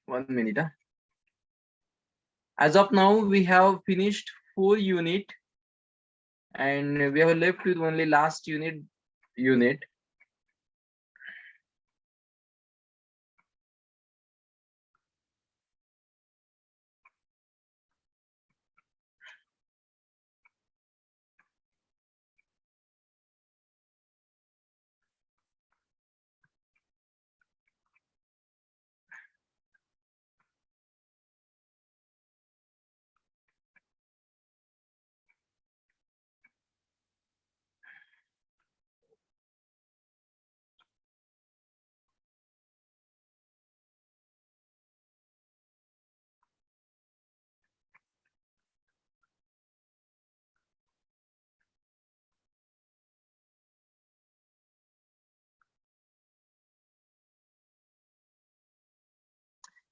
1 minute. As of now, we have finished 4 unit and we have left with only last unit.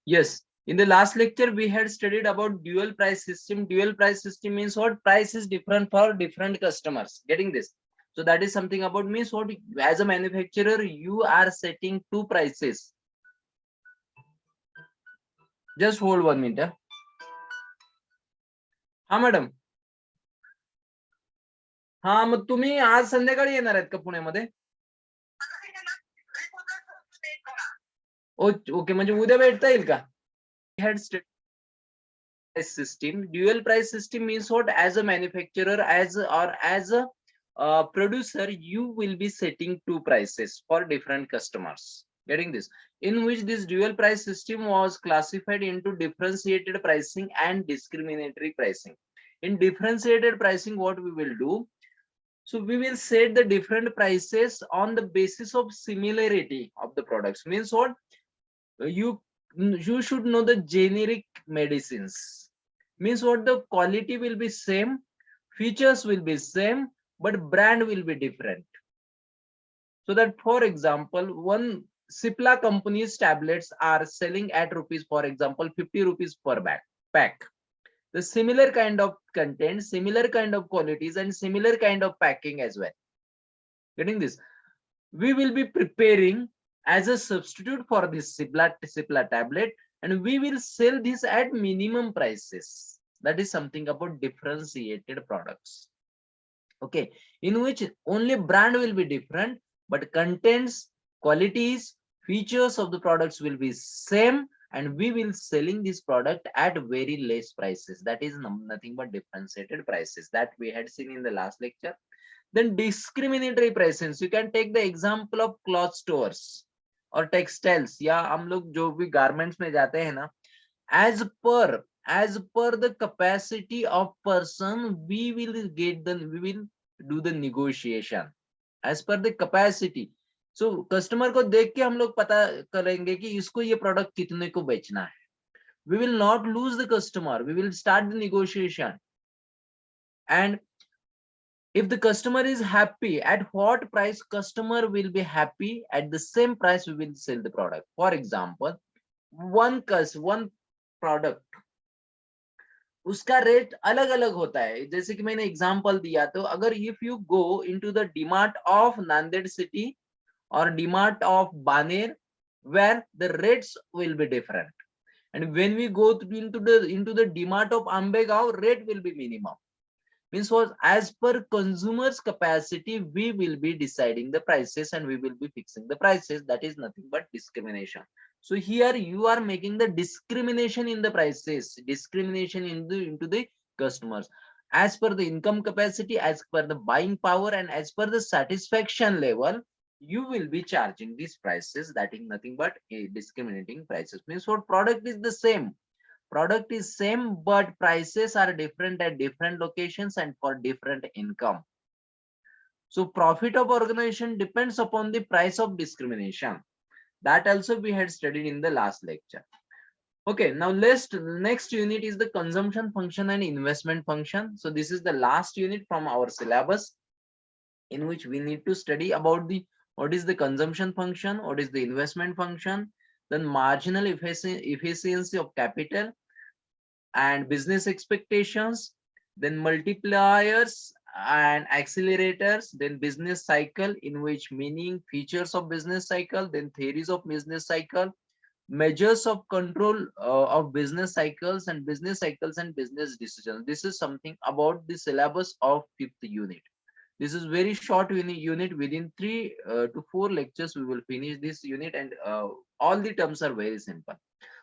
Yes, in the last lecture we had studied about dual price system. Dual price system means what? Price is different for different customers. Getting this? So that is something about means what? As a manufacturer, you are setting two prices. Just hold 1 minute. हा madam. हा मग तुम्ही आज संध्याकाळी येणार आहेत का पुण्यामध्ये? Okay, म्हणजे उद्या भेटता येईल का? Had studied price system. Dual price system means what? As a manufacturer, as a producer, you will be setting two prices for different customers. Getting this? In which this dual price system was classified into differentiated pricing and discriminatory pricing. In differentiated pricing, what we will do? So we will set the different prices on the basis of similarity of the products. Means what? You should know the generic medicines. Means what? The quality will be same, features will be same, but brand will be different. So that, for example, one Cipla company's tablets are selling at rupees, for example, 50 rupees per pack. The similar kind of content, similar kind of qualities, and similar kind of packing as well. Getting this? We will be preparing as a substitute for this Cipla tablet, and we will sell this at minimum prices. That is something about differentiated products. Okay, in which only brand will be different, but contents, qualities, features of the products will be same, and we will selling this product at very less prices. That is nothing but differentiated prices that we had seen in the last lecture. Then discriminatory prices. You can take the example of cloth stores or textiles. या हम लोग जो भी garments में जाते हैं ना, as per the capacity of person, we will do the negotiation as per the capacity. So customer को देख के हम लोग पता करेंगे कि इसको ये product कितने को बेचना है. We will not lose the customer. We will start the negotiation. And if the customer is happy, at what price customer will be happy, at the same price we will sell the product. For example, one product, उसका rate अलग अलग होता है. जैसे कि मैंने example दिया, तो अगर if you go into the DMart of Nanded city or DMart of Baner, where the rates will be different, and when we go into the DMart of Ambegaon, rate will be minimum. Means what? As per consumers capacity, we will be deciding the prices and we will be fixing the prices. That is nothing but discrimination. So here you are making the discrimination in the prices, discrimination into the customers as per the income capacity, as per the buying power, and as per the satisfaction level. You will be charging these prices. That is nothing but a discriminating prices. Means what? Product is the same. Product is same, but prices are different at different locations and for different income. So profit of organization depends upon the price of discrimination. That also we had studied in the last lecture. Okay, now next unit is the consumption function and investment function. So this is the last unit from our syllabus, in which we need to study about what is the consumption function, what is the investment function, then marginal efficiency of capital, and business expectations, then multipliers and accelerators, then business cycle, in which meaning, features of business cycle, then theories of business cycle, measures of control of business cycles and business decisions. This is something about the syllabus of fifth unit. This is very short unit. Within 3 to 4 lectures we will finish this unit, and all the terms are very simple.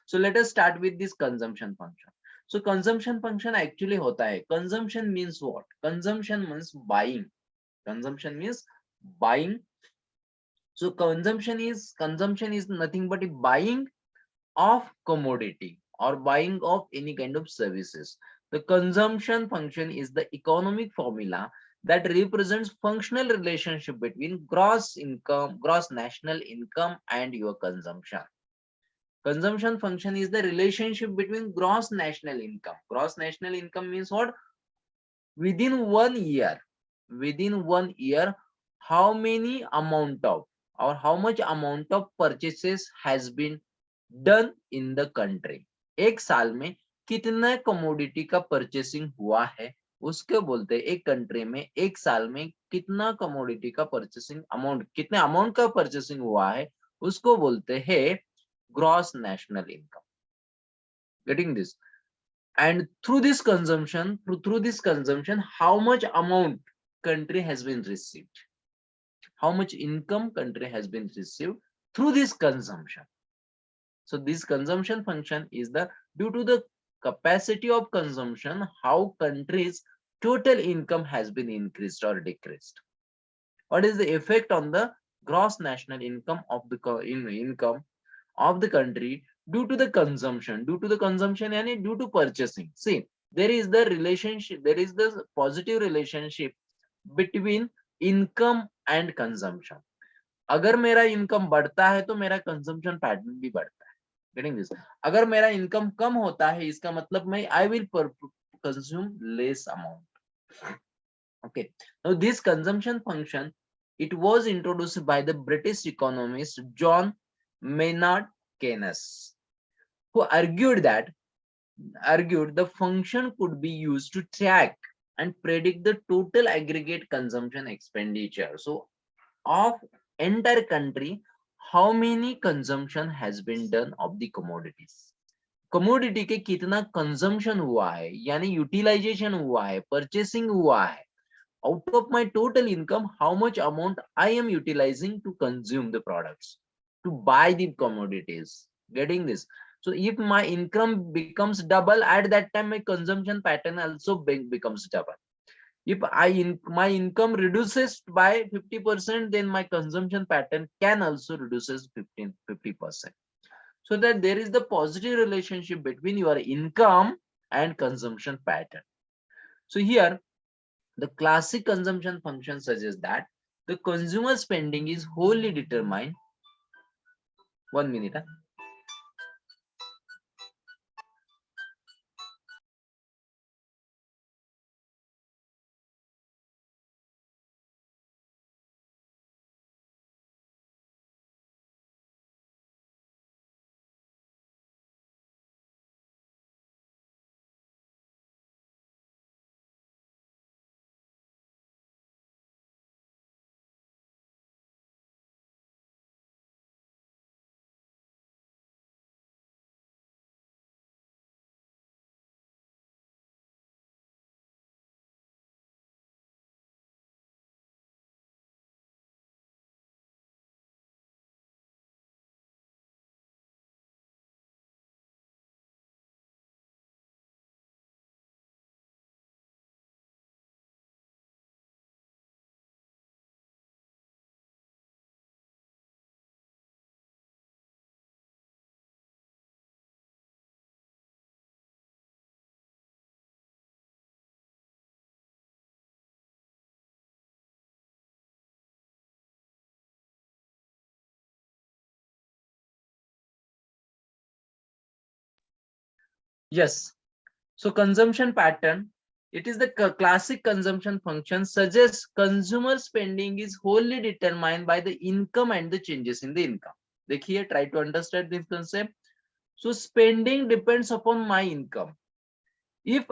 So let us start with this consumption function. So consumption function actually hota hai, consumption means what? Consumption means buying. Consumption means buying. So consumption is nothing but a buying of commodity or buying of any kind of services. The consumption function is the economic formula that represents functional relationship between gross income, gross national income, and your consumption. Consumption function is the relationship between gross national income. Gross national income means what? Within 1 year, how many amount of or how much amount of purchases has been done in the country. एक साल में कितना commodity का purchasing हुआ है उसके बोलते हैं. एक कंट्री में एक साल में कितना कमोडिटी का परचेसिंग अमाउंट, कितने अमाउंट का परचेसिंग हुआ है उसको बोलते हैं gross national income. Getting this? And through this consumption, how much amount country has been received, how much income country has been received through this consumption. So this consumption function is the due to the capacity of consumption, how country's total income has been increased or decreased. What is the effect on the gross national income of the income of the country due to the consumption? Due to the consumption and due to purchasing. See, there is the relationship, there is the positive relationship between income and consumption. अगर मेरा income बढ़ता है तो मेरा consumption pattern भी बढ़ता है. Getting this? अगर मेरा इनकम कम होता है इसका मतलब मैं I will consume less amount. Okay. Now this consumption function, it was introduced by the British economist John Maynard Keynes, who argued the function could be used to track and predict the total aggregate consumption expenditure. So of entire country, how many consumption has been done of the commodities. Commodity के कितना consumption हुआ है यानी utilisation हुआ है, purchasing हुआ है. Out of my total income, how much amount I am utilizing to consume the products, to buy the commodities. Getting this? So if my income becomes double, at that time my consumption pattern also becomes double. If my income reduces by 50%, then my consumption pattern can also reduces 50%. So that there is the positive relationship between your income and consumption pattern. So here, the classic consumption function suggests that the consumer spending is wholly determined. 1 minute. Yes. So consumption pattern, it is the classic consumption function suggests consumer spending is wholly determined by the income and the changes in the income. देखिए, try to understand this concept. So spending depends upon my income. If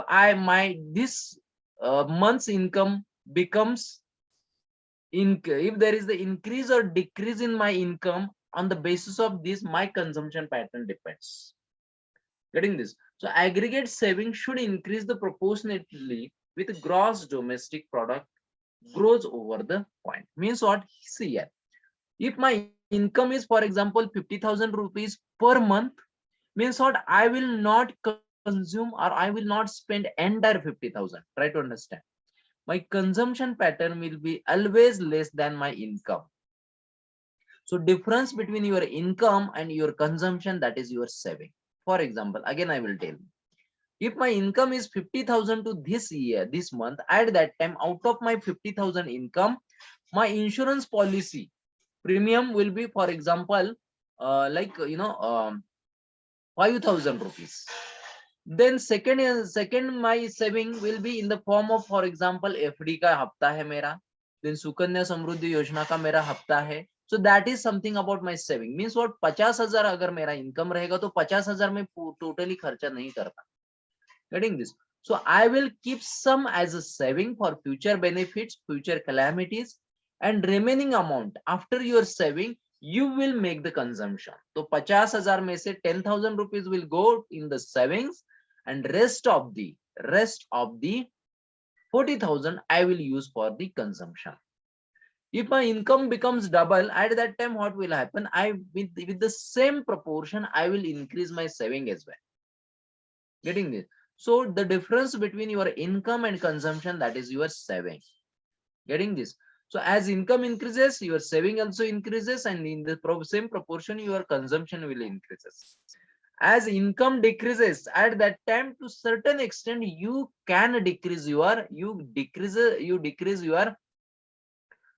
this month's income becomes if there is the increase or decrease in my income, on the basis of this my consumption pattern depends. Getting this? So aggregate saving should increase the proportionately with gross domestic product grows over the point. Means what? See here, if my income is for example 50,000 rupees per month, means what? I will not consume or I will not spend entire 50,000. Try to understand. My consumption pattern will be always less than my income. So difference between your income and your consumption, that is your saving. For example, again I will tell you, if my income is 50,000 to this year, this month, at that time, out of my 50,000 income, my insurance policy premium will be, for example, 5,000 rupees. Then second my saving will be in the form of, for example, FD का हफ्ता है मेरा, then Sukanya Samriddhi योजना का मेरा हफ्ता है. So that is something about my saving. Means what? 50,000 अगर मेरा income रहेगा तो 50,000 में totally खर्चा नहीं करता. Getting this? So I will keep some as a saving for future benefits, future calamities, and remaining amount after your saving you will make the consumption. So 50,000 में से 10,000 rupees will go in the savings, and rest of the 40,000 I will use for the consumption. If my income becomes double, at that time what will happen? I with the same proportion I will increase my saving as well. Getting this? So the difference between your income and consumption, that is your saving. Getting this? So as income increases, your saving also increases, and in the same proportion your consumption will increases. As income decreases, at that time to certain extent you can decrease your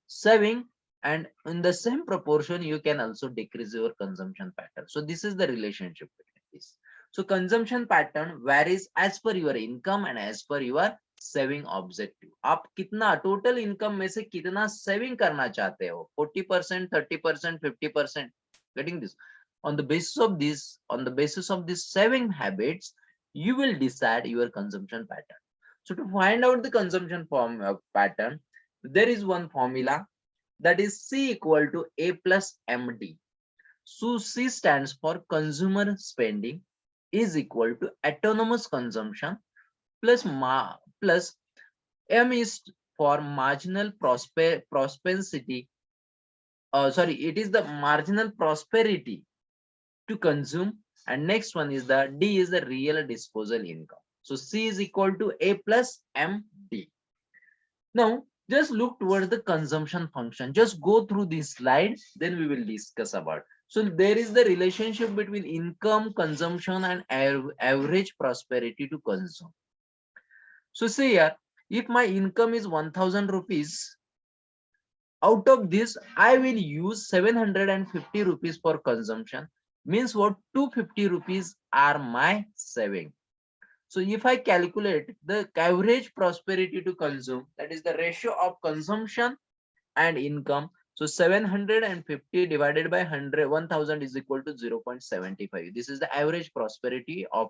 saving, and in the same proportion you can also decrease your consumption pattern. So this is the relationship between this. So consumption pattern varies as per your income and as per your saving objective. आप कितना total income में से कितना saving करना चाहते हो? 40%, 30%, 50%. Getting this? On the basis of this, saving habits, you will decide your consumption pattern. So to find out the consumption pattern, there is one formula, that is C equal to A plus MD. So C stands for consumer spending is equal to autonomous consumption plus M is for marginal prosperity. It is the marginal prosperity to consume, and next one is the D is the real disposal income. So C is equal to A plus MD. Now just look towards the consumption function. Just go through this slide, then we will discuss about. So there is the relationship between income, consumption, and average prosperity to consume. So say here, if my income is 1,000 rupees, out of this I will use 750 rupees for consumption. Means what? 250 rupees are my saving. So if I calculate the average prosperity to consume, that is the ratio of consumption and income. So 750 divided by 1,000 is equal to 0.75. This is the average prosperity of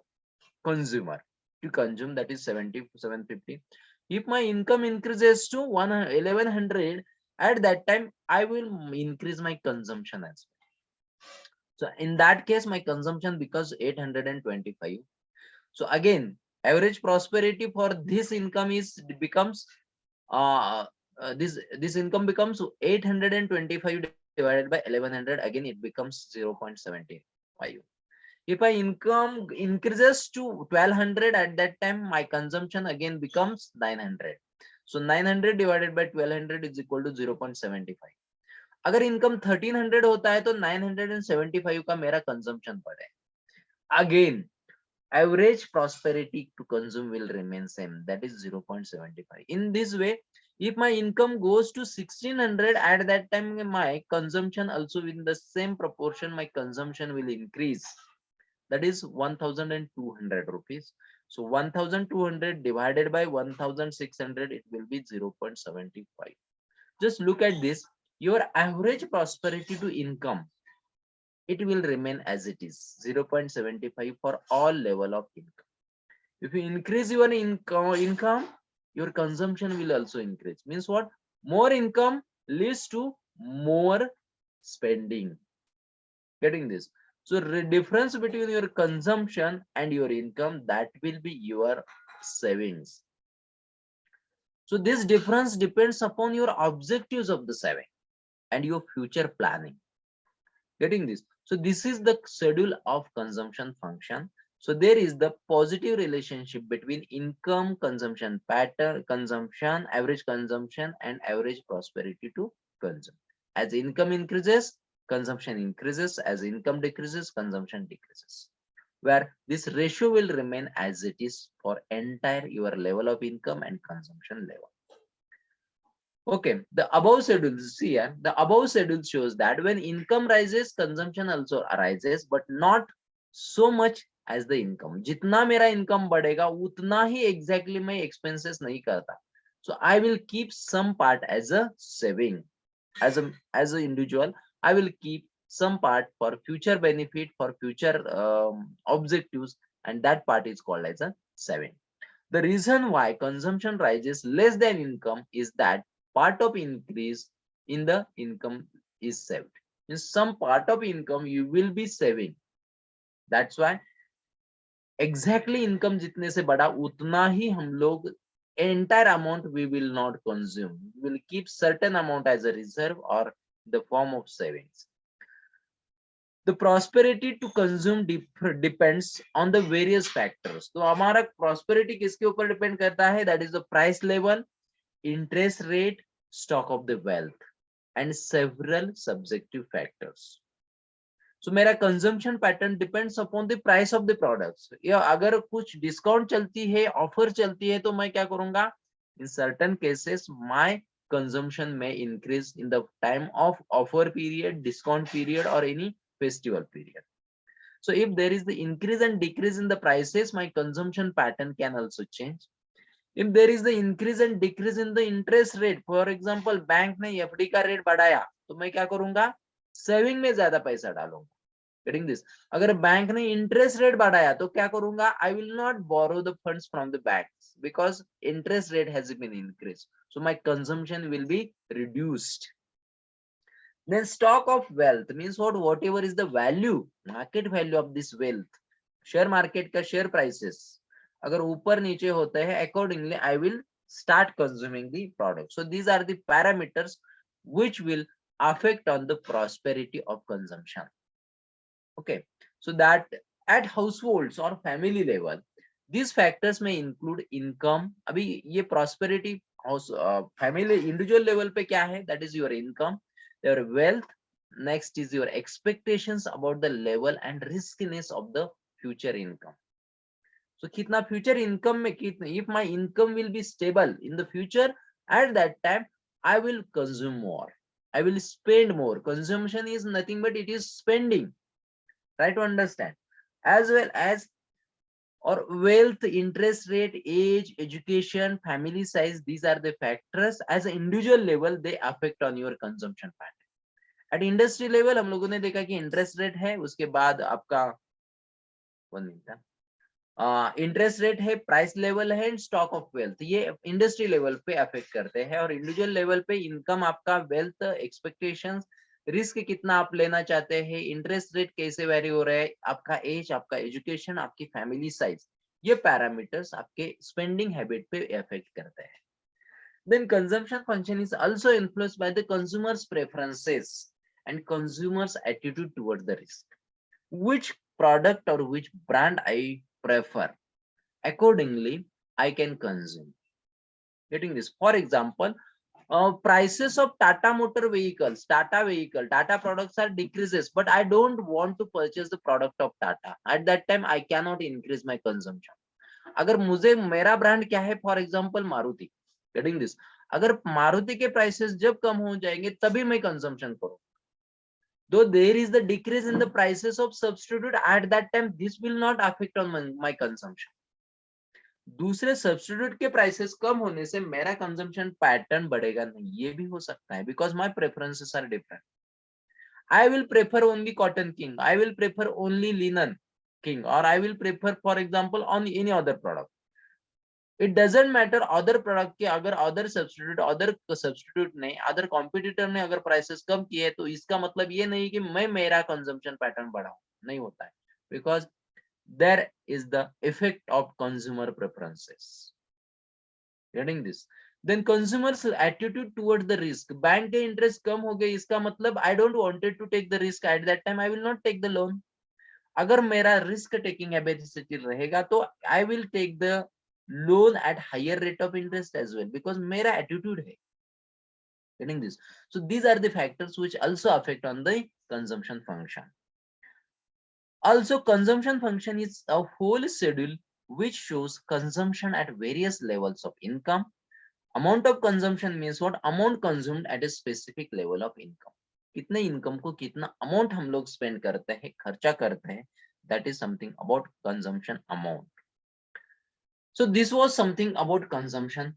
consumer to consume, that is 750. If my income increases to 1,100, at that time I will increase my consumption as well. So in that case my consumption becomes 825. So again, average prosperity for this income becomes this income becomes 825 divided by 1,100. Again, it becomes 0.75. If my income increases to 1,200, at that time my consumption again becomes 900. So 900 divided by 1,200 is equal to 0.75. अगर income 1,300 होता है तो 975 का मेरा consumption पड़े. Again, average prosperity to consume will remain same, that is 0.75. In this way, if my income goes to 1,600, at that time my consumption also in the same proportion my consumption will increase, that is 1,200 rupees. So 1,200 divided by 1,600, it will be 0.75. Just look at this, your average prosperity to income, it will remain as it is, 0.75 for all level of income. If you increase your income, your consumption will also increase. Means what? More income leads to more spending. Getting this? So difference between your consumption and your income, that will be your savings. So this difference depends upon your objectives of the saving and your future planning. Getting this? So this is the schedule of consumption function. So there is the positive relationship between income, consumption pattern, consumption, average consumption, and average prosperity to consume. As income increases, consumption increases. As income decreases, consumption decreases. Where this ratio will remain as it is for entire your level of income and consumption level. Okay, the above schedule, see here, the above schedule shows that when income rises, consumption also arises, but not so much as the income. जितना मेरा income बढ़ेगा, उतना ही exactly मैं expenses नहीं करता. So I will keep some part as a saving. As an individual, I will keep some part for future benefit, for future objectives, and that part is called as a saving. The reason why consumption rises less than income is that part of increase in the income is saved. In some part of income you will be saving. That's why exactly income जितने से बड़ा उतना ही हम लोग entire amount we will not consume. We will keep certain amount as a reserve or the form of savings. The prosperity to consume depends on the various factors. तो हमारा prosperity किसके ऊपर depend करता है? That is the price level, interest rate, stock of the wealth, and several subjective factors. So मेरा consumption pattern depends upon the price of the products. या अगर कुछ discount चलती है, offer चलती है, तो मैं क्या करूंगा? In certain cases, my consumption may increase in the time of offer period, discount period, or any festival period. So if there is the increase and decrease in the prices, my consumption pattern can also change. If there is the increase and decrease in the interest rate, for example, bank ने FD का rate बढ़ाया, तो मैं क्या करूंगा? Saving में ज्यादा पैसा डालूंगा. Getting this? अगर बैंक ने इंटरेस्ट रेट बढ़ाया तो क्या करूंगा? I will not borrow the funds from the banks because interest rate has been increased. So my consumption will be reduced. Then stock of wealth means what? Whatever is the value, market value of this wealth. Share market का share prices अगर ऊपर नीचे होते हैं, accordingly I will start consuming the product. So these are the parameters which will affect on the prosperity of consumption. Okay, so that at households or family level, these factors may include income. अभी ये prosperity house family individual level पे क्या है? That is your income, your wealth. Next is your expectations about the level and riskiness of the future income. So कितना future income में कितने? If my income will be stable in the future, at that time I will consume more. I will spend more. Consumption is nothing but it is spending. Try to understand. As well as or wealth, interest rate, age, education, family size, these are the factors. As an individual level, they affect on your consumption pattern. At industry level, हम लोगों ने देखा कि interest rate है, उसके बाद आपका 1 minute interest rate है, प्राइस लेवल है, स्टॉक ऑफ वेल्थ. ये इंडस्ट्री लेवल पे अफेक्ट करते हैं. और इंडिविजुअल लेवल पे इनकम आपका, वेल्थ, एक्सपेक्टेशंस, रिस्क कितना आप लेना चाहते हैं, इंटरेस्ट रेट कैसे वेरी हो रहा है, आपका एज, आपका एजुकेशन, आपकी फैमिली साइज, ये पैरामीटर्स आपके स्पेंडिंग हैबिट पे इफेक्ट करते हैं. Then consumption function is also influenced by the consumer's preferences and consumer's attitude towards the risk. Which product or which brand I prefer, accordingly I can consume. Getting this? For example, prices of Tata motor vehicles, Tata products are decreases, but I don't want to purchase the product of Tata. At that time I cannot increase my consumption. अगर मुझे मेरा brand क्या है, for example Maruti. Getting this? अगर मारुति के prices जब कम हो जाएंगे तभी मैं कंजम्पशन करूँ. Though there is the decrease in the prices of substitute, at that time this will not affect on my consumption. दूसरे सब्स्टिट्यूट के प्राइसेस कम होने से मेरा कंजम्पशन पैटर्न बढ़ेगा नहीं, ये भी हो सकता है, because my preferences are different. I will prefer only cotton king, I will prefer only linen king, or I will prefer, for example, on any other product. It doesn't matter other product के अगर other substitute ने other competitor ने अगर prices कम किए तो इसका मतलब ये नहीं कि मैं मेरा कंजम्पशन पैटर्न बढ़ाऊं, नहीं होता है, because there is the effect of consumer preferences. Getting this? Then consumers attitude toward the risk, bank के इंटरेस्ट कम हो गए इसका मतलब I don't wanted to take the risk at that time, I will not take the loan. अगर मेरा risk taking ability रहेगा तो I will take the loan at higher rate of interest as well because मेरा attitude है। Getting this? So these are the factors which also affect on the consumption function. Also, consumption function is a whole schedule which shows consumption at various levels of income. Amount of consumption means what? Amount consumed at a specific level of income. कितने income को कितना amount हम लोग spend करते हैं, खर्चा करते हैं, that is something about consumption amount. So this was something about consumption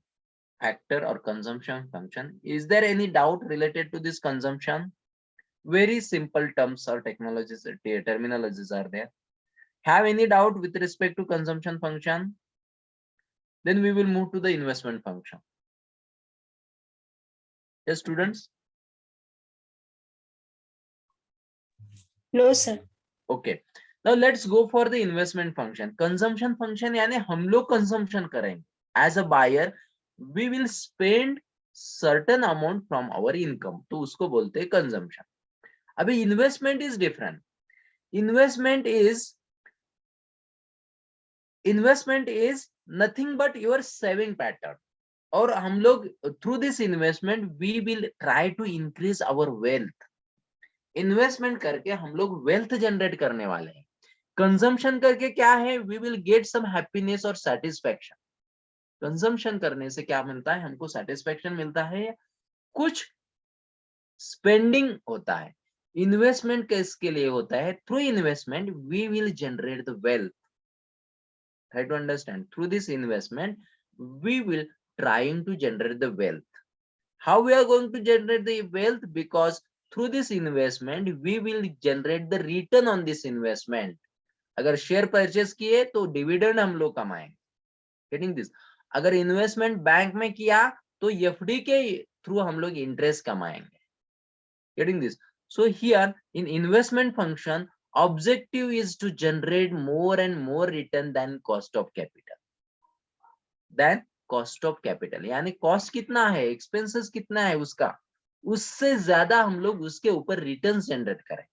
factor or consumption function. Is there any doubt related to this consumption? Very simple terms or technologies, terminologies are there. Have any doubt with respect to consumption function? Then we will move to the investment function. Yes, students? No, sir. Okay. Now let's go for the investment function. Consumption function यानी हम लोग consumption करेंगे. As a buyer, we will spend certain amount from our income. तो उसको बोलते हैं consumption. अभी investment is different. Investment is nothing but your saving pattern, और हम लोग through this investment we will try to increase our wealth. Investment करके हम लोग वेल्थ जनरेट करने वाले हैं। कंजम्पशन करके क्या है? We will get some happiness और सेटिस्फैक्शन। कंजम्पशन करने से क्या मिलता है? हमको सेटिस्फैक्शन मिलता है, कुछ स्पेंडिंग होता है। इन्वेस्टमेंट किसके लिए होता है? Through investment we will generate the wealth. Try to understand, through this investment we will trying to generate the wealth. How we are going to generate the wealth? Because through this investment we will generate the return on this investment. अगर share purchase किए तो dividend हम लोग कमाएंगे। Getting this? अगर investment bank में किया तो एफडी के थ्रू हम लोग इंटरेस्ट कमाएंगे। Getting this? So here in investment function, objective is to generate more and more return than cost of capital. Than cost of capital. यानी cost कितना है, expenses कितना है उसका, उससे ज्यादा हम लोग उसके ऊपर रिटर्न जनरेट करें।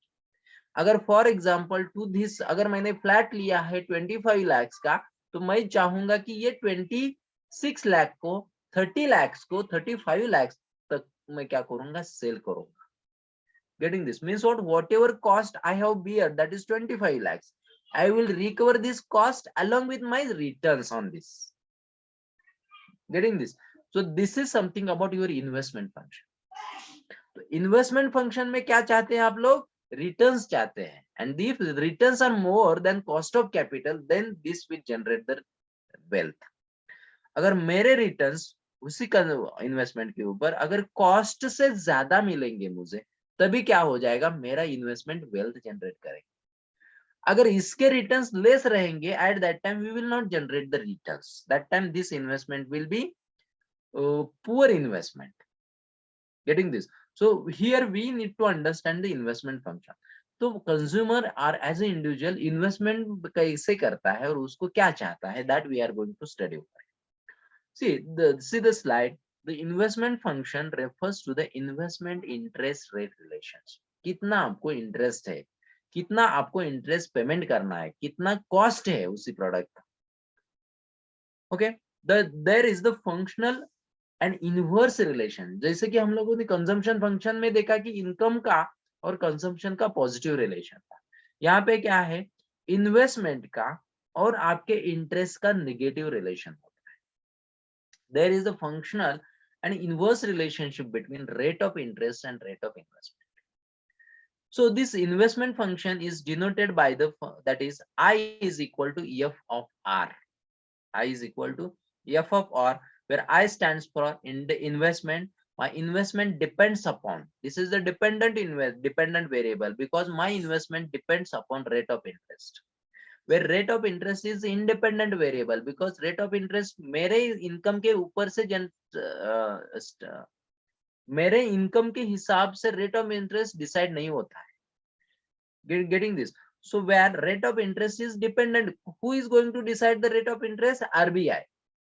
अगर फॉर एग्जाम्पल टू दिस, अगर मैंने फ्लैट लिया है 25 लाख का, तो मैं चाहूंगा कि ये 26 लाख को 30 लाख को 35 लाख तक मैं क्या करूंगा? सेल करूंगा। Getting this? Means what? Whatever cost I have bear, that is 25 lakhs, I will recover this cost along with my returns on this. Getting this? So this is something about your investment function. तो investment function में क्या चाहते हैं आप लोग? Returns चाहते हैं, and if returns are more than cost of capital, then this will generate the wealth. अगर मेरे returns उसी का इन्वेस्टमेंट के ऊपर अगर कॉस्ट से ज्यादा मिलेंगे मुझे, तभी क्या हो जाएगा? मेरा इन्वेस्टमेंट वेल्थ जनरेट करेगा। अगर इसके रिटर्न्स लेस रहेंगे, at that time we will not generate the returns, that time this investment will be poor investment. Getting this? So here we need to understand the investment function. तो consumer और as a individual investment कैसे करता है और उसको क्या चाहता है, that we are going to study. See the slide. The investment function refers to the investment interest rate relations. कितना आपको इंटरेस्ट है, कितना आपको इंटरेस्ट पेमेंट करना है, कितना कॉस्ट है उसी प्रोडक्ट का। Okay, there is the functional and inverse relation. जैसे कि हम लोगों ने कंजम्पशन फंक्शन में देखा कि इनकम का और कंजम्पशन का पॉजिटिव रिलेशन था। यहाँ पे क्या है? इन्वेस्टमेंट का और आपके इंटरेस्ट का नेगेटिव रिलेशन होता है। There is a functional and inverse relationship between rate of interest and rate of investment. So this investment function is denoted by the, that is I is equal to F of R. I is equal to F of R, where I stands for in the investment. My investment depends upon, this is the dependent variable, because my investment depends upon rate of interest. where rate of interest is independent variable, because rate of interest मेरे income के ऊपर से मेरे income के हिसाब से rate of interest decide नहीं होता है. Getting this? So where rate of interest is dependent, who is going to decide the rate of interest? RBI.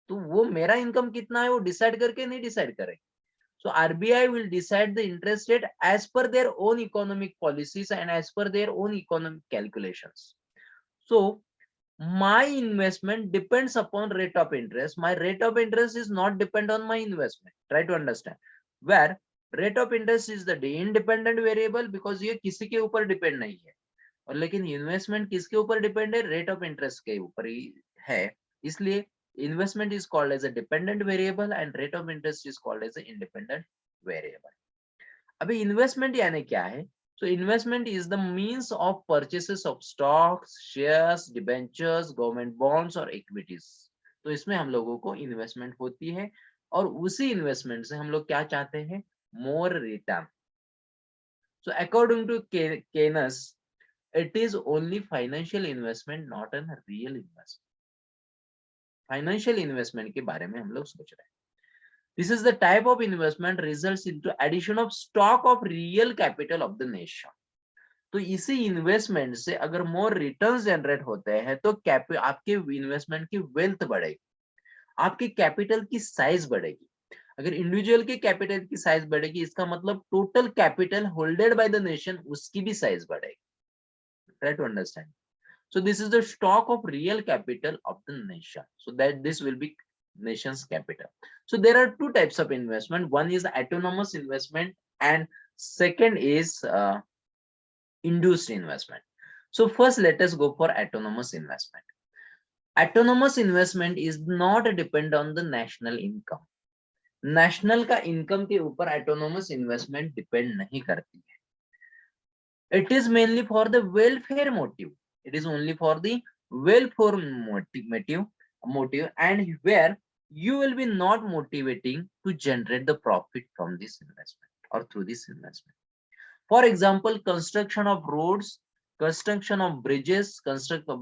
तो वो मेरा income कितना है वो decide करके नहीं decide करेंगे. So RBI will decide the interest rate as per their own economic policies and as per their own economic calculations. So my investment depends upon rate of interest. My rate of interest is not depend on my investment. Try to understand. Where rate of interest is the independent variable, because ये किसी के ऊपर depend नहीं है. और लेकिन investment किसके ऊपर डिपेंड है? रेट ऑफ इंटरेस्ट के ऊपर ही है. इसलिए investment is called as a dependent variable and rate of interest is called as a independent variable. अभी इन्वेस्टमेंट यानी क्या है? So investment is the means of purchases of stocks, shares, debentures, government bonds और equities. तो इसमें हम लोगों को इन्वेस्टमेंट होती है और उसी इन्वेस्टमेंट से हम लोग क्या चाहते हैं? More return. So according to Keynes, it is only financial investment, not a real investment. Financial investment के बारे में हम लोग सोच रहे हैं. This is the type of investment results into addition of stock of real capital of the nation. तो इसी इन्वेस्टमेंट से अगर मोर रिटर्न्स जनरेट होते हैं तो आपके इन्वेस्टमेंट की वेल्थ बढ़ेगी, आपकी कैपिटल की साइज बढ़ेगी. अगर इंडिविजुअल की कैपिटल की साइज बढ़ेगी, इसका मतलब total capital holded by the nation उसकी भी साइज बढ़ेगी. Try to understand. So this is the stock of real capital of the nation. So that this will be nation's capital. So there are two types of investment. One is autonomous investment and second is induced investment. So first let us go for autonomous investment. Autonomous investment is not depend on the national income. National का income के ऊपर autonomous investment depend नहीं करती है. It is mainly for the welfare motive. It is only for the welfare motive, and where you will be not motivating to generate the profit from this investment or through this investment. For example, construction of roads, construction of bridges,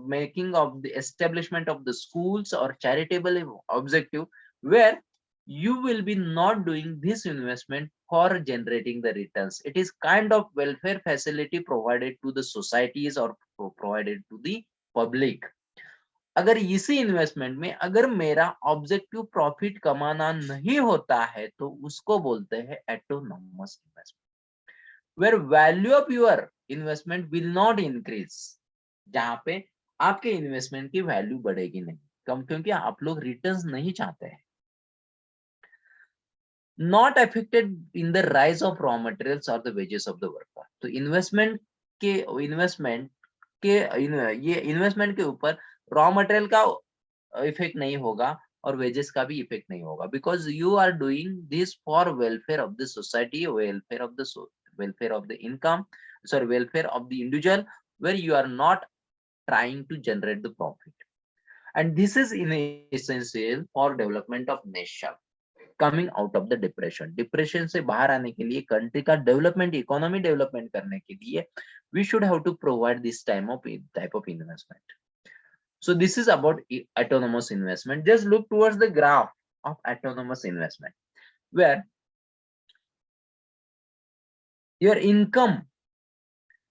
making of the establishment of the schools or charitable objective, where you will be not doing this investment for generating the returns. It is kind of welfare facility provided to the societies or provided to the public. अगर इसी investment में अगर मेरा objective profit कमाना नहीं होता है तो उसको बोलते हैं autonomous investment, where value of your investment will not increase. जहां पे आपके इन्वेस्टमेंट की वैल्यू बढ़ेगी नहीं, कम, क्योंकि आप लोग रिटर्न्स नहीं चाहते हैं. Not affected in the rise of raw materials or the wages of the worker. तो इन्वेस्टमेंट के ये इन्वेस्टमेंट के ऊपर रॉ मटेरियल का इफेक्ट नहीं होगा और वेजेस का भी इफेक्ट नहीं होगा, because you are doing this for welfare of the society, welfare of the income, sorry, welfare of the individual, where you are not trying to generate the profit. And this is essential for development of nation coming out of the depression से बाहर आने के लिए, country का development, economy development करने के लिए we should have to provide this type of investment. So this is about autonomous investment. Just look towards the graph of autonomous investment, where your income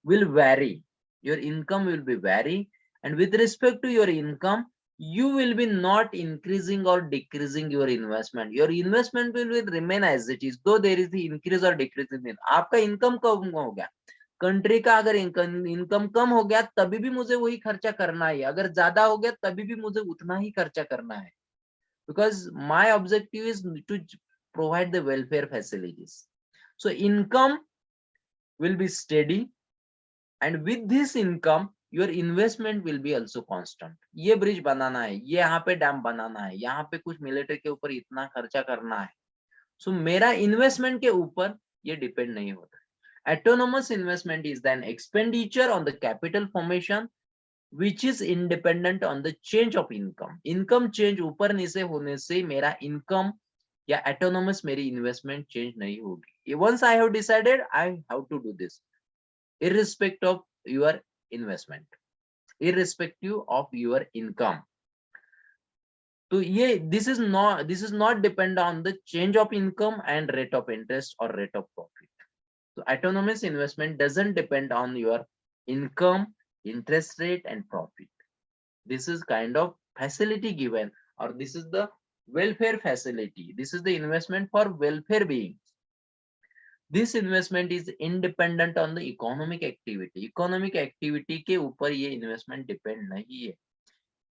will vary. Your income will be vary, and with respect to your income, you will be not increasing or decreasing your investment. Your investment will remain as it is, though there is the increase or decrease in. आपका income कम हो गया, country का अगर income कम हो गया तभी भी मुझे वही खर्चा करना है, अगर ज्यादा हो गया तभी भी मुझे उतना ही खर्चा करना है, because my objective is to provide the welfare facilities. So income will be steady, and with this income your investment will be also constant. ये ब्रिज बनाना है, ये यहाँ पे डैम बनाना है, यहाँ पे कुछ मिलिट्री के ऊपर इतना खर्चा करना है, सो मेरा इन्वेस्टमेंट के ऊपर ये डिपेंड नहीं होता. Autonomous investment is then expenditure on the capital formation which is independent on the change of income. Income change ऊपर नीचे होने से मेरा income या autonomous मेरी investment change नहीं होगी. Once I have decided, I have to do this irrespective of your investment. irrespective of your income. तो ये this is not depend on the change of income and rate of interest or rate of profit. So autonomous investment doesn't depend on your income, interest rate and profit. This is kind of facility given, or this is the welfare facility. This is the investment for welfare beings. This investment is independent on the economic activity. Economic activity के ऊपर ये investment depend नहीं है.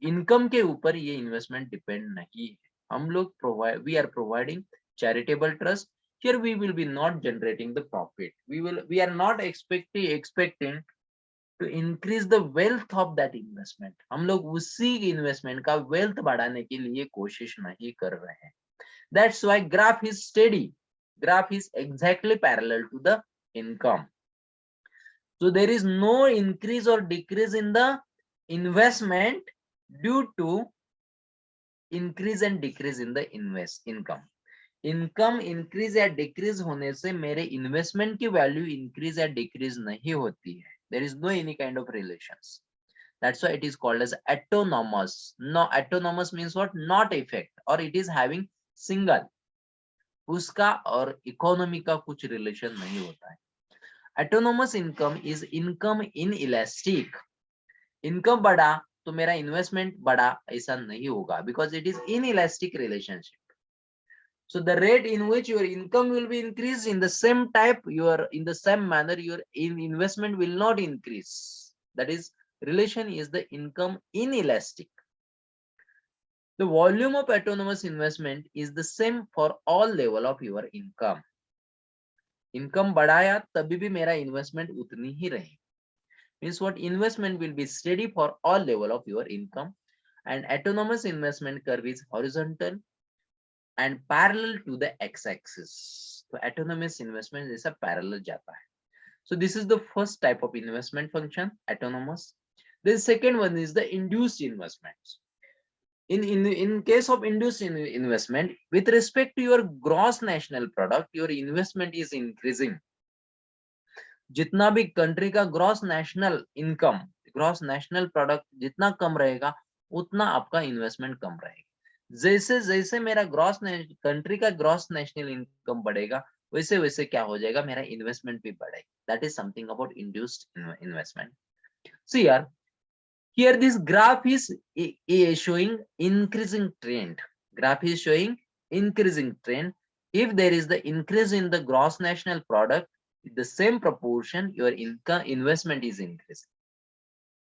Income के ऊपर ये investment depend नहीं है. हम लोग we are providing charitable trust. Here we will be not generating the profit. We are not expecting to increase the wealth of that investment. हम लोग उसी investment का wealth बढ़ाने के लिए कोशिश नहीं कर रहे हैं. That's why graph is steady. Graph is exactly parallel to the income. So there is no increase or decrease in the investment due to increase and decrease in the income. Income increase या decrease होने से मेरे investment की value increase या decrease नहीं होती है. There is no any kind of relations. That's why it is called as autonomous. No, autonomous means what? Not effect, or it is having single. उसका और इकोनॉमी का कुछ रिलेशन नहीं होता है. Autonomous income is income inelastic. Income बढ़ा तो मेरा इन्वेस्टमेंट बढ़ा ऐसा नहीं होगा, because it is inelastic relationship. So the rate in which your income will be increased in the same type, in the same manner your investment will not increase. That is, relation is the income inelastic. The volume of autonomous investment is the same for all level of your income. Income बढ़ाया तभी भी मेरा investment उतनी ही रहे. Means what? Investment will be steady for all level of your income, and autonomous investment curve is horizontal and parallel to the x-axis. So autonomous investment is a parallel जाता है. So this is the first type of investment function, autonomous. The second one is the induced investments. In case of induced investment, with respect to your gross national product, your investment is increasing. जितना भी country का gross national income, gross national product जितना कम रहेगा उतना आपका investment कम रहेगा. जैसे जैसे मेरा कंट्री का ग्रॉस नेशनल इनकम बढ़ेगा वैसे वैसे क्या हो जाएगा, मेरा इन्वेस्टमेंट भी बढ़ेगा. That is something about induced investment. See here this graph is showing increasing trend. Graph is showing increasing trend. If there is the increase in the gross national product, the same proportion your income investment is increasing.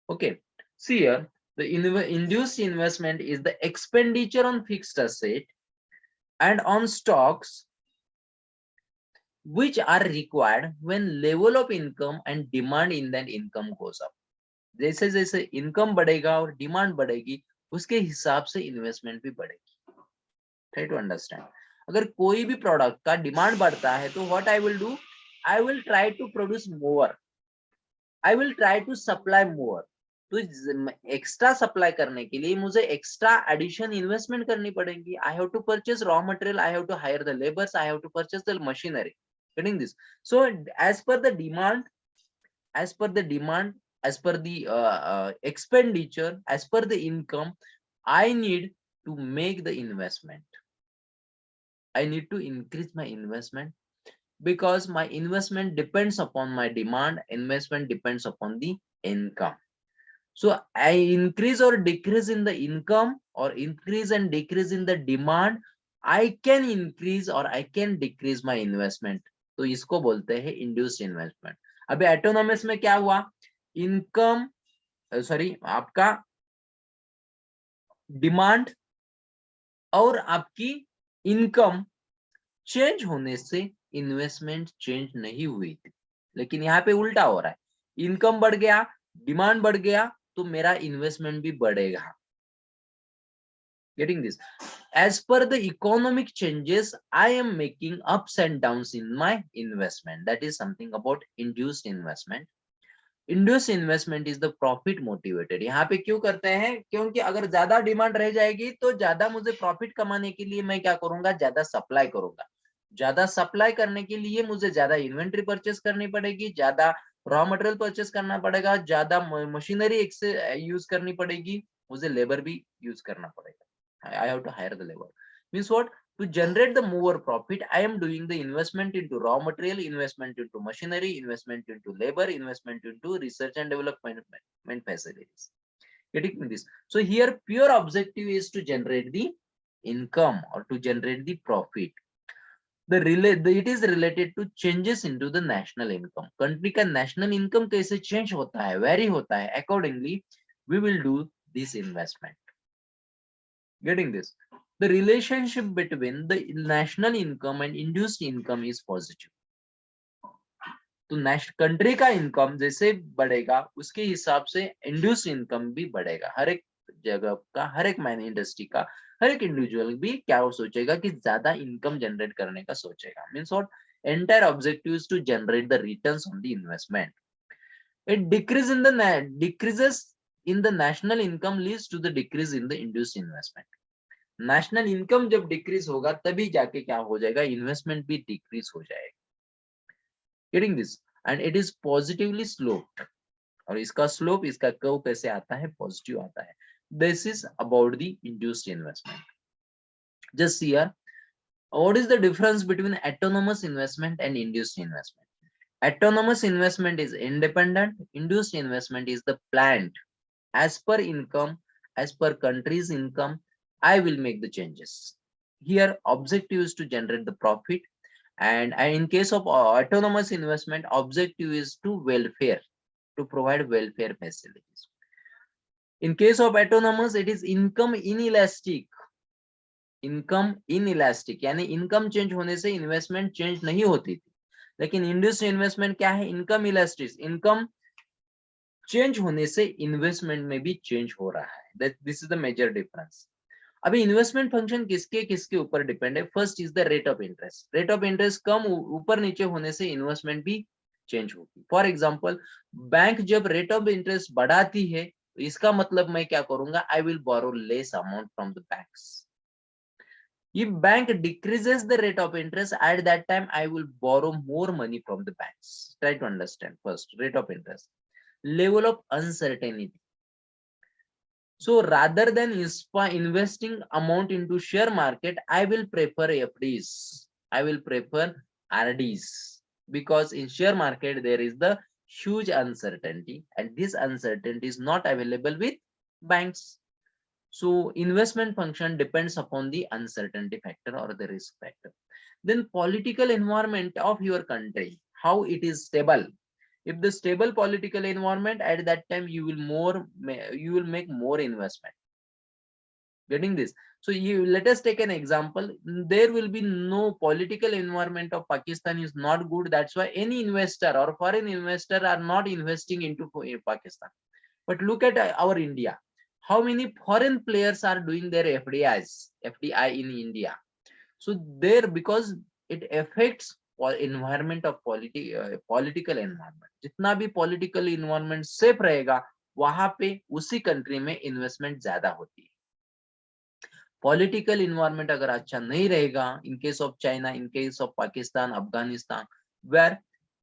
Okay, see here the induced investment is the expenditure on fixed asset and on stocks which are required when level of income and demand in that income goes up. जैसे जैसे income बढ़ेगा और demand बढ़ेगी उसके हिसाब से investment भी बढ़ेगी. Try to understand. अगर कोई भी प्रोडक्ट का डिमांड बढ़ता है तो what I will do, I will try to produce more, I will try to supply more. तो एक्स्ट्रा सप्लाई करने के लिए मुझे एक्स्ट्रा एडिशन इन्वेस्टमेंट करनी पड़ेगी. I have to purchase raw material, I have to hire the labours, I have to purchase the machinery. Getting this? So as per the demand, as per the expenditure, as per the income, I need to make the investment. I need to increase my investment because my investment depends upon my demand. Investment depends upon the income. So I increase or decrease in the income or increase and decrease in the demand, I can increase or I can decrease my investment. तो इसको बोलते हैं induced investment. अभी autonomous में क्या हुआ, income आपका demand और आपकी इनकम चेंज होने से इन्वेस्टमेंट चेंज नहीं हुई थी, लेकिन यहाँ पे उल्टा हो रहा है. इनकम बढ़ गया, डिमांड बढ़ गया तो मेरा इन्वेस्टमेंट भी बढ़ेगा. Getting this? As per the economic changes, I am making ups and downs in my investment. That is something about induced investment. Induce investment is the profit motivated. यहाँ पे क्यों करते हैं, क्योंकि अगर ज्यादा डिमांड रह जाएगी तो ज्यादा मुझे प्रॉफिट कमाने के लिए मैं क्या करूंगा, ज्यादा सप्लाई करूंगा. ज्यादा सप्लाई करने के लिए मुझे ज्यादा इन्वेंट्री परचेस करनी पड़ेगी, ज्यादा रॉ मटेरियल परचेस करना पड़ेगा, ज्यादा मशीनरी एक से यूज करनी पड़ेगी, मुझे लेबर भी यूज करना पड़ेगा। I have to hire the labour. Means what? To generate the more profit, I am doing the investment into raw material, investment into machinery, investment into labor, investment into research and development facilities. Getting this? So here pure objective is to generate the income or to generate the profit. It is related to changes into the national income. Country का national income कैसे change होता है, vary होता है, accordingly we will do this investment. Getting this? The relationship between the national income and induced income is positive. तो country का income जैसे बढ़ेगा उसके हिसाब से इंड्यूस इनकम भी बढ़ेगा। हर एक जगह का, हर एक मैन इंडस्ट्री का, हर एक इंडिविजुअल भी क्या सोचेगा कि ज्यादा इनकम जनरेट करने का सोचेगा। Means what? Entire objective is to generate the returns on the investment. It decreases in the national income leads to the decrease in the induced investment. National income जब decrease होगा तभी जाके क्या हो जाएगा, इन्वेस्टमेंट भी डिक्रीज हो जाएगा। Getting this? And it is positively sloped. और इसका स्लोप, इसका कर्व कैसे आता है, पॉजिटिव आता है। This is about the induced investment. Just see here, what is the difference between autonomous investment and induced investment? Autonomous investment is independent, induced investment is the planned. As per income, as per country's income, I will make the changes. Here, objective is to generate the profit, and in case of autonomous investment, objective is to welfare, to provide welfare facilities. In case of autonomous, it is income inelastic. Income inelastic यानी income change होने से investment change नहीं होती थी, लेकिन induced investment क्या है, income elastic, income change होने से इन्वेस्टमेंट में भी चेंज हो रहा है। This is the major difference. अभी इन्वेस्टमेंट फंक्शन किसके किसके ऊपर डिपेंड है? First is the rate of interest. Rate of interest कम ऊपर नीचे होने से इन्वेस्टमेंट भी चेंज होगी। फॉर एग्जांपल, बैंक जब रेट ऑफ इंटरेस्ट बढ़ाती है तो इसका मतलब मैं क्या करूंगा, I will borrow less amount from the banks. If bank decreases the rate of interest, at that time I will borrow more money from the banks. Try to understand first rate of interest, level of uncertainty. So rather than investing amount into share market, I will prefer FDs. I will prefer RDs, because in share market there is the huge uncertainty, and this uncertainty is not available with banks. So investment function depends upon the uncertainty factor or the risk factor. Then political environment of your country, how it is stable. If the stable political environment, at that time you will make more investment. Getting this? So let us take an example. There will be no political environment of Pakistan is not good. That's why any investor or foreign investor are not investing into Pakistan. But look at our India. How many foreign players are doing their FDI in India? So there, because it affects environment of political environment. जितना भी political environment safe रहेगा, वहां पे उसी country में investment ज्यादा होती है। Political environment अगर अच्छा नहीं रहेगा, in case of China, in case of Pakistan, Afghanistan, where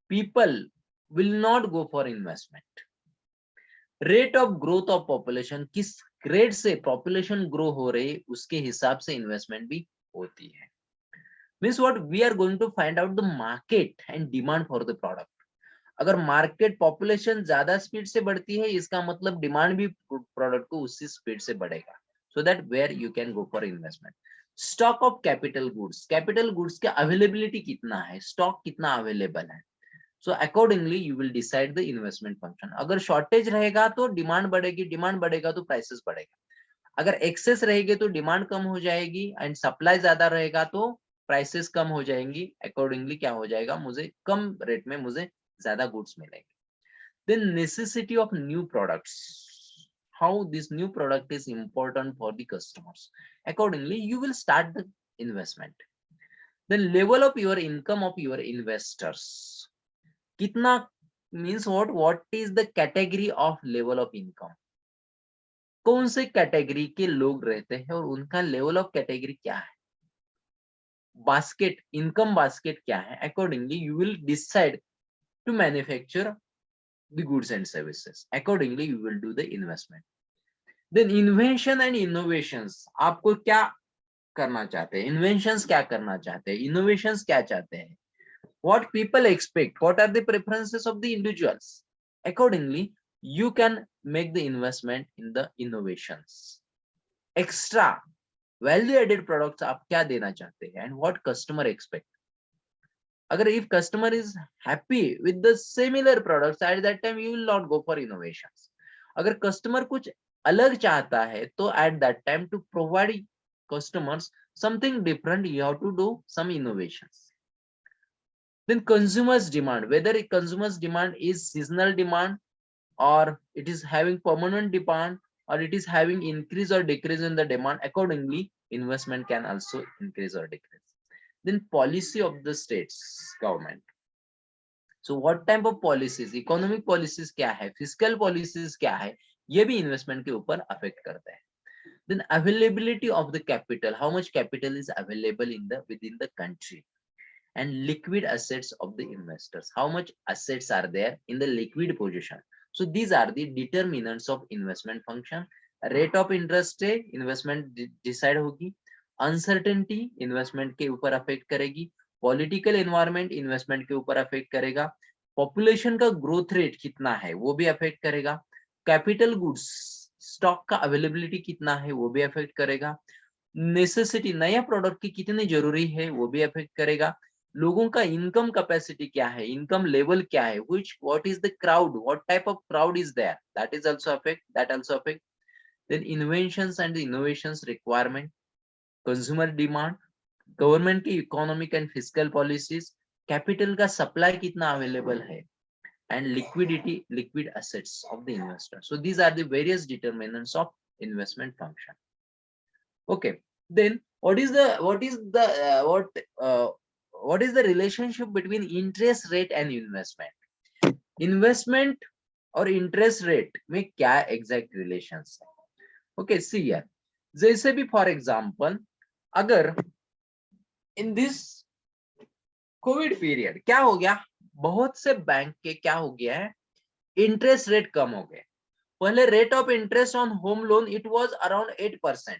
people will not go for investment. Rate of growth of population, किस रेट से पॉपुलेशन ग्रो हो रही उसके हिसाब से इन्वेस्टमेंट भी होती है। Means what? We are going to find out the market and demand for the product. अगर मार्केट पॉपुलेशन ज्यादा स्पीड से बढ़ती है, इसका मतलब डिमांड भी प्रोडक्ट को उसी स्पीड से बढ़ेगा। So that where you can go for investment. Stock of capital goods का अवेलेबिलिटी कितना है, स्टॉक कितना अवेलेबल है। So accordingly you will decide the investment function. अगर शॉर्टेज रहेगा तो डिमांड बढ़ेगी, डिमांड बढ़ेगा तो प्राइसेस बढ़ेगा। अगर एक्सेस रहेगी तो डिमांड कम हो जाएगी, एंड सप्लाई ज्यादा रहेगा तो प्राइसेस कम हो जाएंगी। अकॉर्डिंगली क्या हो जाएगा, मुझे कम रेट में मुझे ज्यादा गुड्स मिलेंगे। Then necessity of new products, how this new product is important for the customers. Accordingly you will start the investment. Then level of your income of your investors, कितना, means what is the category of level of income, कौन से category के लोग रहते हैं और उनका level of category क्या है, बास्केट, इनकम बास्केट क्या है। Accordingly you will decide to manufacture the goods and services. Accordingly, you will do the investment. Then invention and innovations. आपको क्या करना चाहते हैं? Inventions क्या करना चाहते हैं? Innovations क्या चाहते हैं? What people expect? What are the preferences of the individuals? Accordingly, you can make the investment in the innovations. Extra value added products आप क्या देना चाहते हैं? And what customer expect? अगर if customer is happy with the similar products, at that time you will not go for innovations. अगर customer कुछ अलग चाहता है तो at that time to provide customers something different, you have to do some innovations. Then consumers demand, whether a consumer's demand is seasonal demand or it is having permanent demand or it is having increase or decrease in the demand, accordingly investment can also increase or decrease. Then policy of the states government. So what type of policies, economic policies क्या है, fiscal policies क्या है, ये भी investment के ऊपर affect करता है. Then availability of the capital, how much capital is available in the within the country, and liquid assets of the investors, how much assets are there in the liquid position. So these are the determinants of investment function. Rate of interest है, investment decide होगी. Uncertainty investment के ऊपर affect करेगी. Political environment investment के ऊपर affect करेगा. Population का growth rate कितना है वो भी affect करेगा. Capital goods stock का availability कितना है वो भी affect करेगा. Necessity नया product की कितनी जरूरी है वो भी affect करेगा. लोगों का इनकम कैपेसिटी क्या है, इनकम लेवल क्या है, what is the crowd, what type of crowd is there, that is also affect, that also affect. Then inventions and the innovations requirement, consumer demand, government की economic and fiscal policies, capital का supply कितना available है, and liquidity, liquid assets of the investor. So these are the various determinants of investment function. Okay, then what is the relationship between interest rate and investment? Investment और interest rate में क्या exact relations है? Okay, see here. जैसे भी for example, अगर in this COVID period क्या हो गया? बहुत से बैंक के क्या हो गया है? Interest rate कम हो गए. पहले rate of interest on home loan it was around 8%.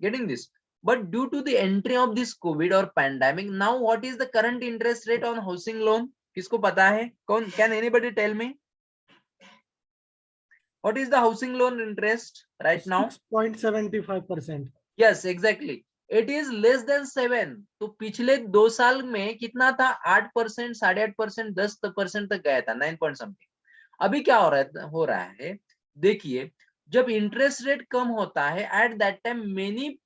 Getting this? But due to the entry of this COVID or pandemic, now what is the current interest rate on housing loan? किसको पता है? कौन? Can anybody tell me? What is the housing loan interest right now? 6.75%. Yes, exactly. It is less than 7. तो पिछले 2 साल में कितना था? 8%, 8.5%, 10% तक गया था, 9 point something. अभी क्या हो रहा है? देखिए, जब इंटरेस्ट रेट कम होता है, at that time many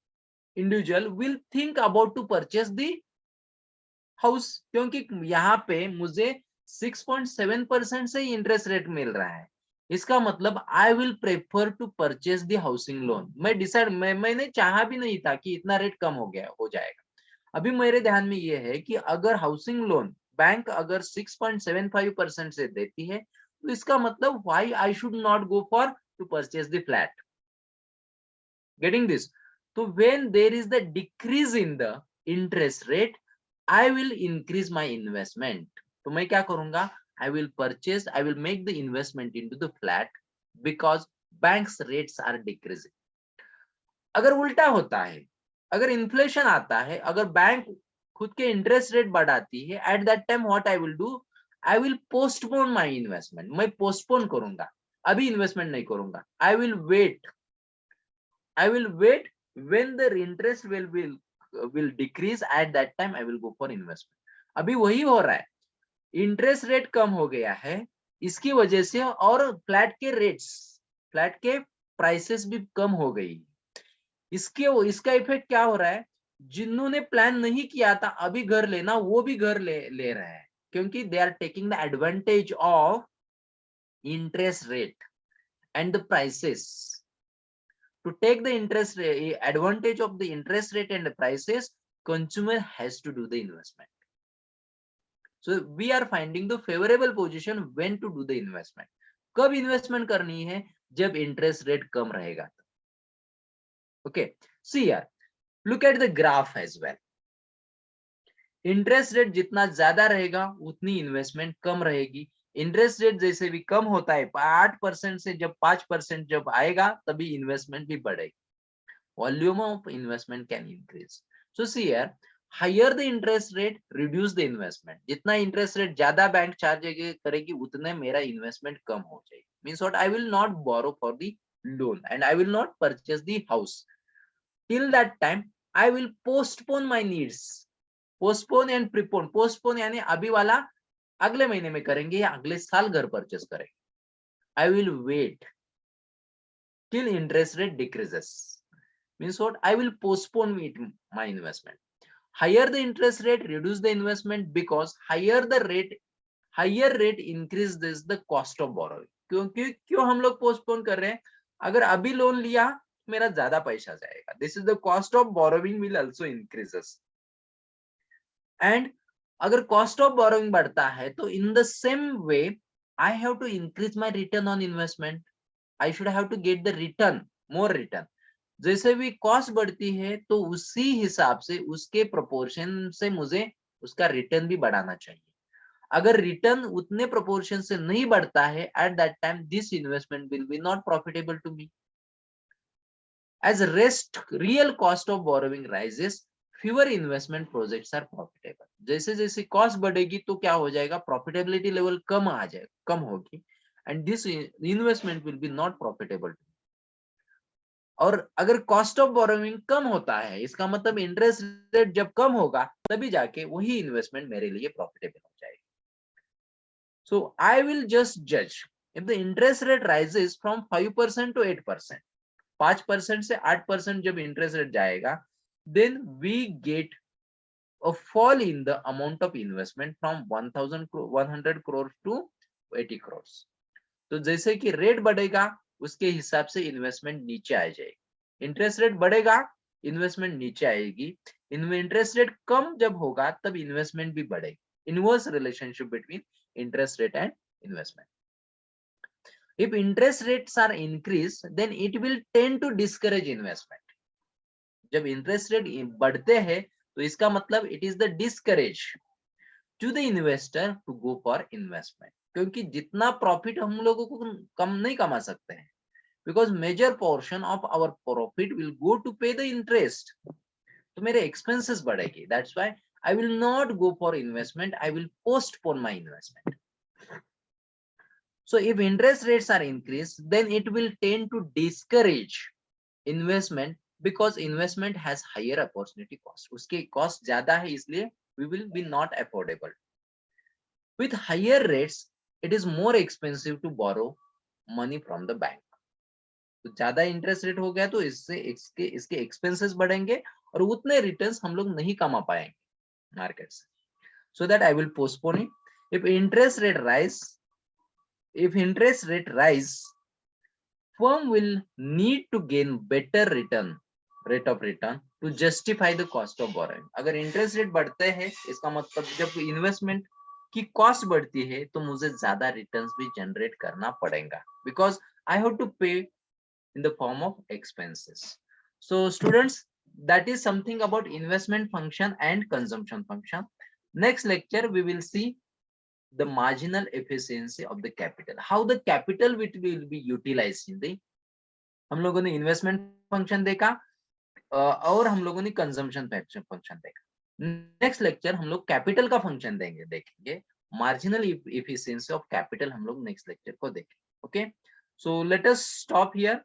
individual will think about to purchase the house, क्योंकि यहाँ पे मुझे 6.7% से ही इंटरेस्ट रेट मिल रहा है. इसका मतलब I will prefer to purchase the housing loan. मैंने चाहा भी नहीं था कि इतना रेट कम हो जाएगा. अभी मेरे ध्यान में ये है कि अगर हाउसिंग लोन बैंक अगर 6.75% से देती है तो इसका मतलब why I should not go for to purchase the flat. Getting this? तो when there is the decrease in the interest rate I will increase my investment. तो मैं क्या करूंगा? I will make the investment into the flat because banks rates are decreasing. अगर उल्टा होता है, अगर इन्फ्लेशन आता है, अगर बैंक खुद के इंटरेस्ट रेट बढ़ाती है, at that time what I will do? I will postpone my investment. मैं postpone करूंगा, अभी इन्वेस्टमेंट नहीं करूंगा. I will wait when the interest will decrease. At that time I will go for investment. अभी वही हो रहा है. इंटरेस्ट रेट कम हो गया है इसकी वजह से, और फ्लैट के प्राइसेस भी कम हो गई. इसका इफेक्ट क्या हो रहा है? जिन्होंने प्लान नहीं किया था अभी घर लेना, वो भी घर ले रहे हैं, क्योंकि they are taking the advantage of interest rate and the prices. To take the advantage of the interest rate and the prices, consumer has to do the investment. So we are finding the favorable position when to do the investment. कब investment करनी है? जब interest rate कम रहेगा. Okay, see here, look at the graph as well. Interest rate जितना ज्यादा रहेगा उतनी investment कम रहेगी। इंटरेस्ट रेट जैसे भी कम होता है 8% से जब 5% जब आएगा तभी इन्वेस्टमेंट भी बढ़ेगी। Volume of investment can increase. So see here, higher the interest rate reduce the investment. जितना इंटरेस्ट रेट ज्यादा बैंक चार्ज करेगी उतने मेरा इन्वेस्टमेंट कम हो जाएगी। Means what, I will not borrow for the loan and I will not purchase the house. Till that time I will postpone my needs. Postpone and prepone. Postpone यानी अभी वाला अगले महीने में करेंगे या अगले साल घर परचेस करेंगे। I will wait till interest rate decreases. Means what, I will postpone my investment. Higher the interest rate, reduce the investment because higher rate increases the cost of borrowing. क्यों हम लोग पोस्टपोन कर रहे हैं? अगर अभी loan लिया मेरा ज्यादा पैसा जाएगा। This is the cost of borrowing will also increases. And अगर cost of borrowing बढ़ता है तो in the same way I have to increase my return on investment. I should have to get the return, more return. जैसे भी cost बढ़ती है तो उसी हिसाब से उसके प्रोपोर्शन से मुझे उसका रिटर्न भी बढ़ाना चाहिए। अगर रिटर्न उतने प्रोपोर्शन से नहीं बढ़ता है at that time this investment will be not profitable to me. As rest real cost of borrowing rises, fewer investment projects are profitable. जैसे जैसे कॉस्ट बढ़ेगी तो क्या हो जाएगा, प्रॉफिटेबिलिटी लेवल कम आ जाएगा, कम होगी and this investment will be not profitable. और अगर कॉस्ट ऑफ बोरोइंग कम होता है इसका मतलब इंटरेस्ट रेट जब कम होगा तभी जाके वही इन्वेस्टमेंट मेरे लिए प्रॉफिटेबल हो जाएगी। सो आई विल जस्ट जज if the interest rate rises from 5% to 8%, 5% से 8% जब इंटरेस्ट रेट जाएगा then we get a fall in the amount of investment from 100 crores to 80 crores. तो जैसे कि रेट बढ़ेगा उसके हिसाब से इन्वेस्टमेंट नीचे आ जाएगी। इंटरेस्ट रेट बढ़ेगा इन्वेस्टमेंट नीचे आएगी। इंटरेस्ट रेट कम जब होगा तब इन्वेस्टमेंट भी बढ़ेगी। Inverse relationship between interest rate and investment. If interest rates are increase then it will tend to discourage investment. जब इंटरेस्ट रेट बढ़ते हैं तो इसका मतलब it is the discourage to the investor to go for investment. क्योंकि जितना profit हम लोगों को कम नहीं कमा सकते हैं, because major portion of our profit will go to pay the interest. तो मेरे एक्सपेंसेस बढ़ेगी। That's why I will not go for investment, I will postpone my investment. So if interest rates are increase then it will tend to discourage investment because investment has higher opportunity cost. उसकी cost ज्यादा है इसलिए we will be not affordable. With higher rates, it is more expensive to borrow money from the bank. तो ज्यादा interest rate हो गया तो इससे इसके एक्सपेंसेस बढ़ेंगे और उतने रिटर्न्स हम लोग नहीं कमा पाएंगे मार्केट से। So that I will postpone it. If interest rate rise, firm will need to gain better rate of return to justify the cost of borrowing. अगर इंटरेस्ट रेट बढ़ते हैं इसका मतलब जब इन्वेस्टमेंट की कॉस्ट बढ़ती है तो मुझे ज्यादा रिटर्न्स भी जनरेट करना पड़ेगा बिकॉज आई हैव टू पे in the form of expenses. So students, that is something about investment function and consumption function. Next lecture we will see the marginal efficiency of the capital, how the capital will be utilized in the. हम लोगों ने investment function देखा और हम लोगों ने consumption function देखा। Next lecture हम लोग कैपिटल का फंक्शन देखेंगे। मार्जिनल इफिशिएंसी ऑफ कैपिटल हम लोग नेक्स्ट लेक्चर को देखेंगे। Okay, so let us stop here.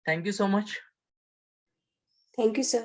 Thank you so much. Thank you, sir.